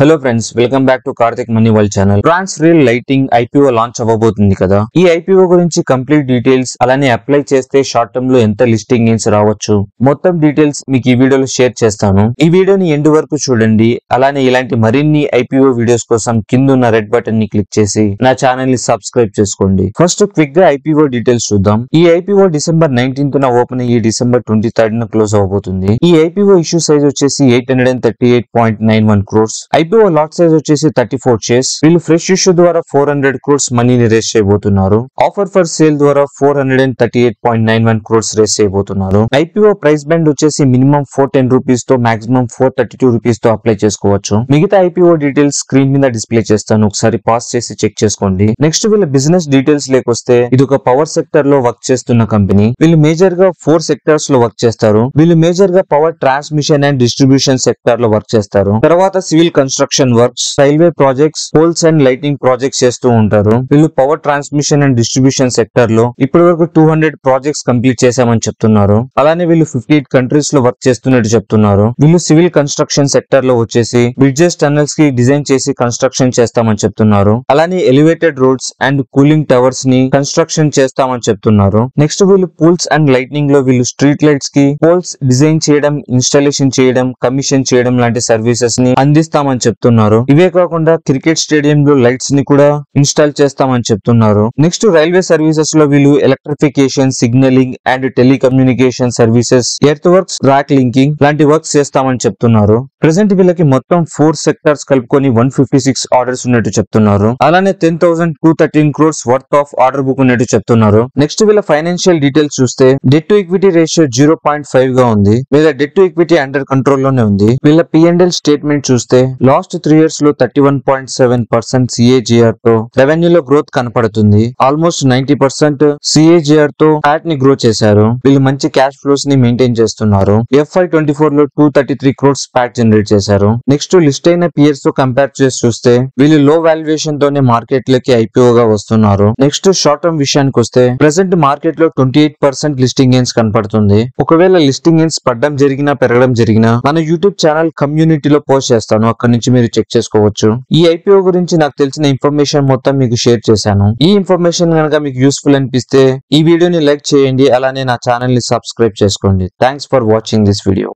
Hello friends, welcome back to Karthik money world channel. Transrail Lighting IPO launch అవ్వబోతుంది కదా. ఈ IPO గురించి complete details, అలానే apply చేస్తే షార్ట్ టర్మ్ లో ఎంత లిస్టింగ్ గెయిన్స్ రావచ్చు, మొత్తం డీటెయిల్స్ మీకు ఈ వీడియోలో షేర్ చేస్తాను. ఈ వీడియోని ఎండ్ వరకు చూడండి. అలానే ఇలాంటి మరిన్ని ఐపీఓ వీడియోస్ కోసం కింద ఉన్న రెడ్ బటన్ ని క్లిక్ చేసి నా ఛానల్ ని సబ్స్క్రైబ్ చేసుకోండి. ఫస్ట్ క్విక్ గా ఐపీఓ డీటెయిల్స్ చూద్దాం. ఈ ఐపీఓ డిసెంబర్ 19th ఓపెన్ అయ్యి డిసెంబర్ 23rd క్లోజ్ అవబోతుంది. ఈ ఐపీఓ ఇష్యూ సైజ్ వచ్చేసి 838.91 crores. ఐపీఓ లాట్ సైజ్ వచ్చేసి 34 shares. వీళ్ళు ఫ్రెష్ ఇష్యూ ద్వారా 400 crores మనీని రేస్ చేయబోతున్నారు. ఆఫర్ ఫర్ సేల్ ద్వారా 438.91 crores రేస్ చేయబోతున్నారు. ఐపీఓ ప్రైస్ బ్యాండ్ వచ్చేసి మినిమం 410 rupees తో మాక్సిమం 432 rupees తో అప్లై చేసుకోవచ్చు. మిగతా ఐపీఓ డీటెయిల్స్ స్క్రీన్ మీద డిస్ప్లే చేస్తాను, ఒకసారి పాస్ చేసి చెక్ చేసుకోండి. నెక్స్ట్ వీళ్ళ బిజినెస్ డీటెయిల్స్ లేకొస్తే ఇది ఒక పవర్ సెక్టర్ లో వర్క్ చేస్తున్న కంపెనీ. వీళ్ళు మేజర్ గా 4 sectors లో వర్క్ చేస్తారు. వీళ్ళు మేజర్ గా power transmission and distribution sector లో వర్క్ చేస్తారు. తర్వాత civil construction works, railway projects, poles and lighting projects చేస్తూ ఉంటారు. వీళ్ళు power transmission and distribution sector లో ఇప్పటి వరకు 200 ప్రాజెక్ట్స్ కంప్లీట్ చేశామని చెప్తున్నారు. అలానే వీళ్ళు 58 countries లో వర్క్ చేస్తున్నట్టు చెప్తున్నారు. వీళ్ళు సివిల్ కన్స్ట్రక్షన్ సెక్టర్ లో వచ్చేసి బ్రిడ్జెస్, టనల్స్ కి డిజైన్ చేసి కన్స్ట్రక్షన్ చేస్తామని చెప్తున్నారు. అలానే elevated roads and cooling towers ని కన్స్ట్రక్షన్ చేస్తామని చెప్తున్నారు. నెక్స్ట్ వీళ్ళు పూల్స్ అండ్ లైటింగ్ లో వీళ్ళు స్ట్రీట్ లైట్స్ కి పోల్స్ డిజైన్ చేయడం, ఇన్స్టాలేషన్ చేయడం, కమిషన్ చేయడం లాంటి సర్వీసెస్ ని అందిస్తామని చెప్తున్నారు. ఇవే కాకుండా క్రికెట్ స్టేడియం లో లైట్స్ ని కూడా ఇన్స్టాల్ చేస్తామని చెప్తున్నారు. నెక్స్ట్ రైల్వే సర్వీసెస్ లో వీళ్ళు electrification, signalling and telecommunication services, earth works, track linking లాంటి వర్క్స్ చేస్తామని చెప్తున్నారు. ప్రెసెంట్ వీళ్ళకి మొత్తం 4 sectors కలుపుకొని 156 ఆర్డర్స్ ఉన్నట్టు చెప్తున్నారు. అలానే 10,213 crores worth of order book ఉన్నట్టు చెప్తున్నారు. నెక్స్ట్ వీళ్ళ ఫైనాన్షియల్ డీటెయిల్స్ చూస్తే డెట్ టు ఈక్విటీ రేషియో 0.5 గా ఉంది. వీళ్ళ debt to equity under control లోనే ఉంది. వీళ్ళ P&L స్టేట్మెంట్ చూస్తే లాస్ట్ 3 years లో 31.7% CAGR తో రెవెన్యూ లో గ్రోత్ కనపడుతుంది. ఆల్మోస్ట్ 90% CAGR తో ప్యాట్ ని గ్రో చేశారు. వీళ్ళు మంచి క్యాష్ ఫ్లోస్ ని మెయింటైన్ చేస్తున్నారు. FY24 లో 233 crores ప్యాట్ జనరేట్ చేశారు. నెక్స్ట్ లిస్ట్ అయిన పియర్స్ తో కంపేర్ చేసి చూస్తే వీళ్ళు లో వాల్యుయేషన్ తోనే మార్కెట్ లోకి ఐపీఓ గా వస్తున్నారు. నెక్స్ట్ షార్ట్ టర్మ్ విషయానికి వస్తే ప్రెసెంట్ మార్కెట్ లో 28% లిస్టింగ్ గెయిన్స్ కనపడుతుంది. ఒకవేళ లిస్టింగ్ గెయిన్స్ పడ్డం జరిగినా పెరగడం జరిగినా మన యూట్యూబ్ ఛానల్ కమ్యూనిటీలో పోస్ట్ చేస్తాను, అక్కడ నుంచి మీరు చెక్ చేసుకోవచ్చు. ఈ ఐపీఓ గురించి నాకు తెలిసిన ఇన్ఫర్మేషన్ మొత్తం మీకు షేర్ చేశాను. ఈ ఇన్ఫర్మేషన్ కనుక మీకు యూస్ఫుల్ అనిపిస్తే ఈ వీడియోని లైక్ చేయండి, అలానే నా ఛానల్ ని సబ్స్క్రైబ్ చేసుకోండి. Thanks for watching this video.